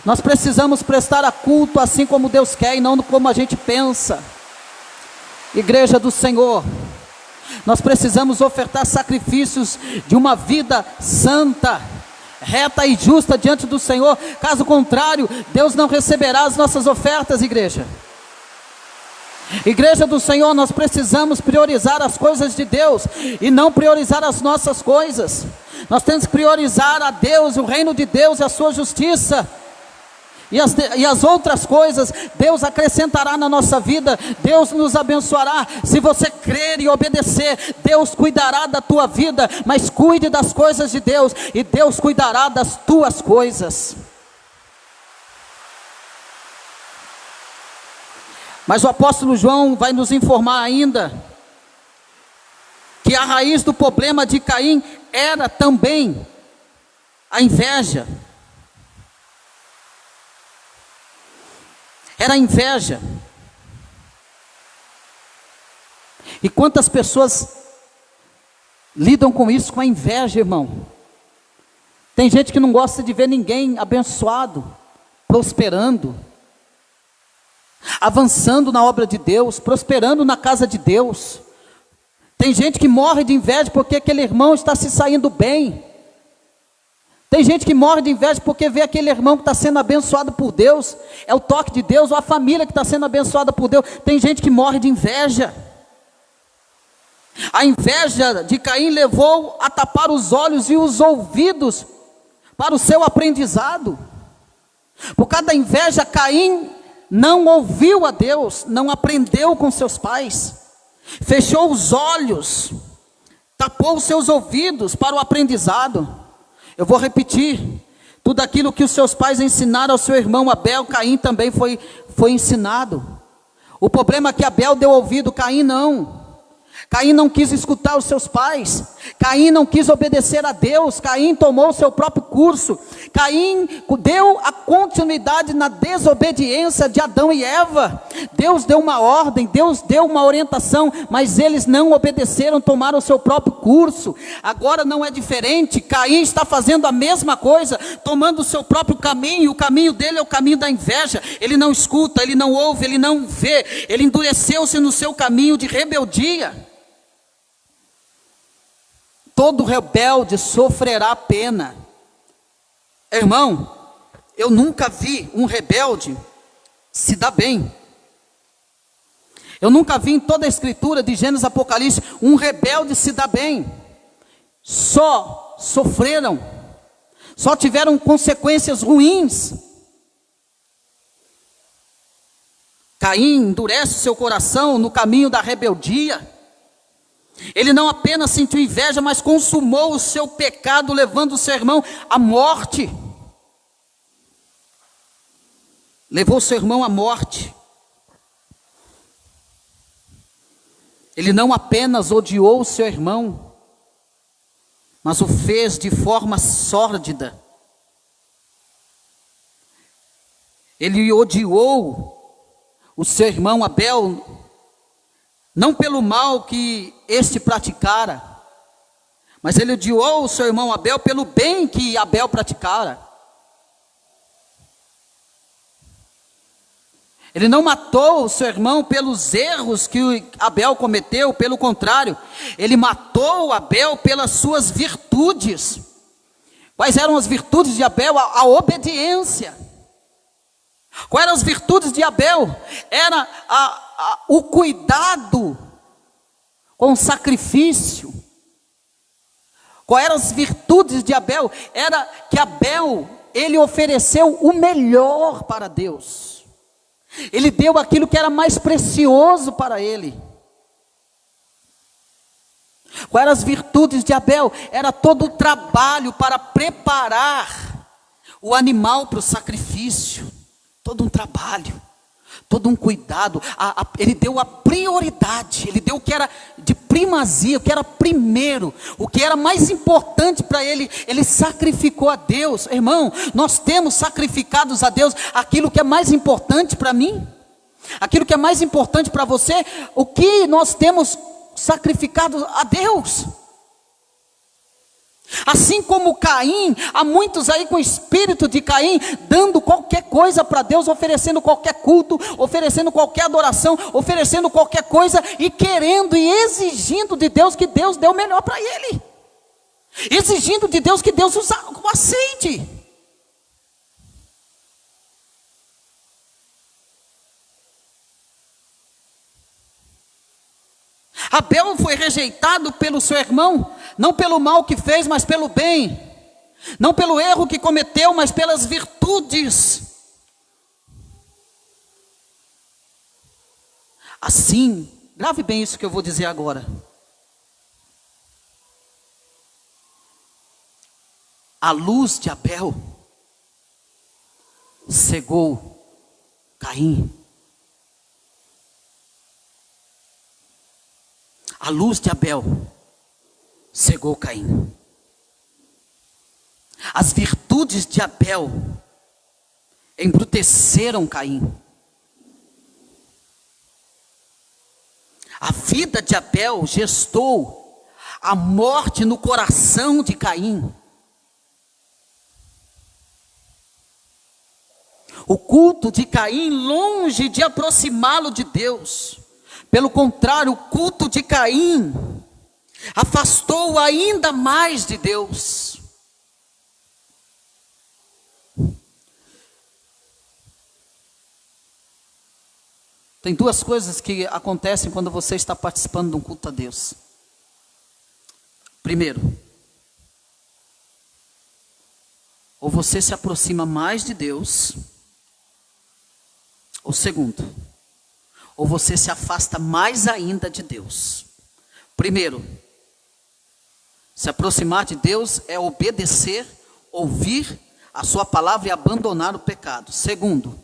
nós precisamos prestar a culto assim como Deus quer e não como a gente pensa. Igreja do Senhor, nós precisamos ofertar sacrifícios de uma vida santa, reta e justa diante do Senhor. Caso contrário, Deus não receberá as nossas ofertas, igreja. Igreja do Senhor, nós precisamos priorizar as coisas de Deus e não priorizar as nossas coisas. Nós temos que priorizar a Deus, o reino de Deus e a sua justiça. E as outras coisas, Deus acrescentará na nossa vida, Deus nos abençoará. Se você crer e obedecer, Deus cuidará da tua vida, mas cuide das coisas de Deus, e Deus cuidará das tuas coisas. Mas o apóstolo João vai nos informar ainda, que a raiz do problema de Caim era também a inveja. Era a inveja. E quantas pessoas lidam com isso, com a inveja, irmão? Tem gente que não gosta de ver ninguém abençoado, prosperando, avançando na obra de Deus, prosperando na casa de Deus. Tem gente que morre de inveja porque aquele irmão está se saindo bem. Tem gente que morre de inveja porque vê aquele irmão que está sendo abençoado por Deus, é o toque de Deus, ou a família que está sendo abençoada por Deus. Tem gente que morre de inveja. A inveja de Caim levou a tapar os olhos e os ouvidos para o seu aprendizado. Por causa da inveja, Caim não ouviu a Deus, não aprendeu com seus pais, fechou os olhos, tapou os seus ouvidos para o aprendizado. Eu vou repetir, tudo aquilo que os seus pais ensinaram ao seu irmão Abel, Caim também foi ensinado. O problema é que Abel deu ouvido, Caim não. Caim não quis escutar os seus pais, Caim não quis obedecer a Deus, Caim tomou o seu próprio curso, Caim deu a continuidade na desobediência de Adão e Eva. Deus deu uma ordem, Deus deu uma orientação, mas eles não obedeceram, tomaram o seu próprio curso. Agora não é diferente, Caim está fazendo a mesma coisa, tomando o seu próprio caminho. O caminho dele é o caminho da inveja. Ele não escuta, ele não ouve, ele não vê, ele endureceu-se no seu caminho de rebeldia. Todo rebelde sofrerá pena. Irmão, eu nunca vi um rebelde se dar bem. Eu nunca vi em toda a escritura de Gênesis e Apocalipse um rebelde se dar bem. Só sofreram, só tiveram consequências ruins. Caim endurece seu coração no caminho da rebeldia. Ele não apenas sentiu inveja, mas consumou o seu pecado, levando o seu irmão à morte. Levou o seu irmão à morte. Ele não apenas odiou o seu irmão, mas o fez de forma sórdida. Ele odiou o seu irmão Abel, não pelo mal que este praticara, mas ele odiou o seu irmão Abel pelo bem que Abel praticara. Ele não matou o seu irmão pelos erros que Abel cometeu, pelo contrário, ele matou Abel pelas suas virtudes. Quais eram as virtudes de Abel? A obediência. Quais eram as virtudes de Abel? Era o cuidado com o sacrifício. Quais eram as virtudes de Abel? Era que Abel, ele ofereceu o melhor para Deus. Ele deu aquilo que era mais precioso para ele. Quais eram as virtudes de Abel? Era todo o trabalho para preparar o animal para o sacrifício. Todo um trabalho, todo um cuidado. Ele deu a prioridade, ele deu o que era de primazia, o que era primeiro, o que era mais importante para ele. Ele sacrificou a Deus. Irmão, nós temos sacrificados a Deus aquilo que é mais importante para mim, aquilo que é mais importante para você. O que nós temos sacrificado a Deus? Assim como Caim, há muitos aí com o espírito de Caim, dando qualquer coisa para Deus, oferecendo qualquer culto, oferecendo qualquer adoração, oferecendo qualquer coisa, e querendo e exigindo de Deus que Deus dê o melhor para ele, exigindo de Deus que Deus o aceite. Abel foi rejeitado pelo seu irmão, não pelo mal que fez, mas pelo bem. Não pelo erro que cometeu, mas pelas virtudes. Assim, grave bem isso que eu vou dizer agora. A luz de Abel cegou Caim. A luz de Abel cegou Caim. As virtudes de Abel embruteceram Caim. A vida de Abel gestou a morte no coração de Caim. O culto de Caim, longe de aproximá-lo de Deus, pelo contrário, o culto de Caim afastou-o ainda mais de Deus. Tem duas coisas que acontecem quando você está participando de um culto a Deus. Primeiro, ou você se aproxima mais de Deus, ou segundo, ou você se afasta mais ainda de Deus. Primeiro, se aproximar de Deus é obedecer, ouvir a sua palavra e abandonar o pecado. Segundo,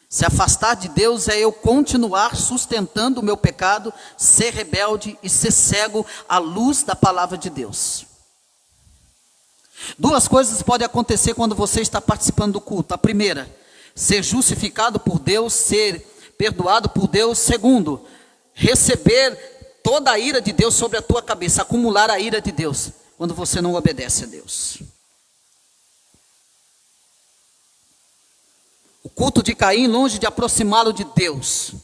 se afastar de Deus é eu continuar sustentando o meu pecado, ser rebelde e ser cego à luz da palavra de Deus. Duas coisas podem acontecer quando você está participando do culto. A primeira, ser justificado por Deus, ser perdoado por Deus. Segundo, receber toda a ira de Deus sobre a tua cabeça, acumular a ira de Deus, quando você não obedece a Deus. O culto de Caim, longe de aproximá-lo de Deus,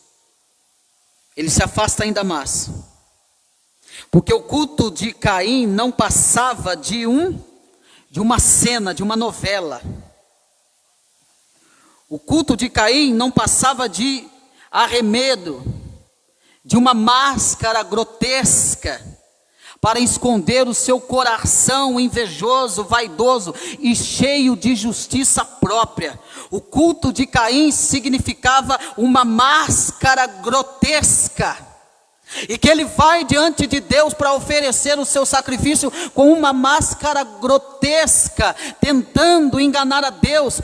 ele se afasta ainda mais, porque o culto de Caim não passava de uma cena, de uma novela. O culto de Caim não passava de arremedo, de uma máscara grotesca, para esconder o seu coração invejoso, vaidoso e cheio de justiça própria. O culto de Caim significava uma máscara grotesca, e que ele vai diante de Deus para oferecer o seu sacrifício com uma máscara grotesca, tentando enganar a Deus,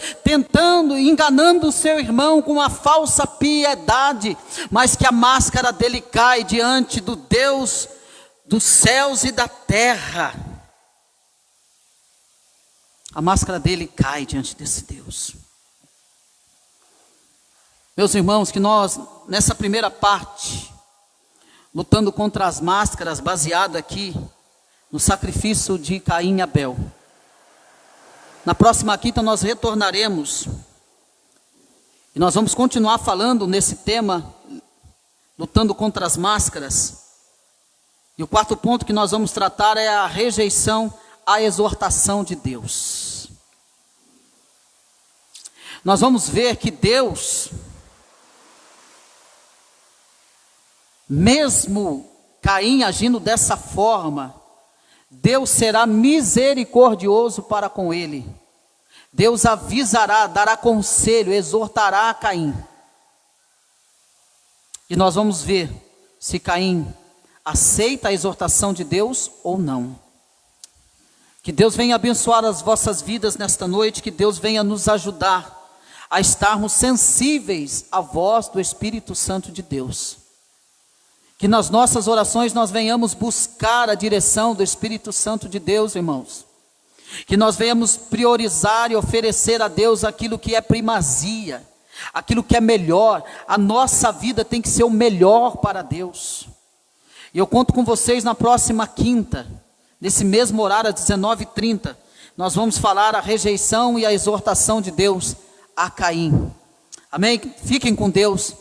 enganando o seu irmão com uma falsa piedade, mas que a máscara dele cai diante do Deus dos céus e da terra. A máscara dele cai diante desse Deus. Meus irmãos, que nós, nessa primeira parte, lutando contra as máscaras, baseado aqui no sacrifício de Caim e Abel. Na próxima quinta nós retornaremos E nós vamos continuar falando nesse tema, lutando contra as máscaras. E o quarto ponto que nós vamos tratar é a rejeição à exortação de Deus. Nós vamos ver que Deus, mesmo Caim agindo dessa forma, Deus será misericordioso para com ele. Deus avisará, dará conselho, exortará a Caim. E nós vamos ver se Caim aceita a exortação de Deus ou não. Que Deus venha abençoar as vossas vidas nesta noite, que Deus venha nos ajudar a estarmos sensíveis à voz do Espírito Santo de Deus. Que nas nossas orações nós venhamos buscar a direção do Espírito Santo de Deus, irmãos. Que nós venhamos priorizar e oferecer a Deus aquilo que é primazia, aquilo que é melhor. A nossa vida tem que ser o melhor para Deus. E eu conto com vocês na próxima quinta, nesse mesmo horário, às 19h30, nós vamos falar a rejeição e a exortação de Deus a Caim. Amém? Fiquem com Deus.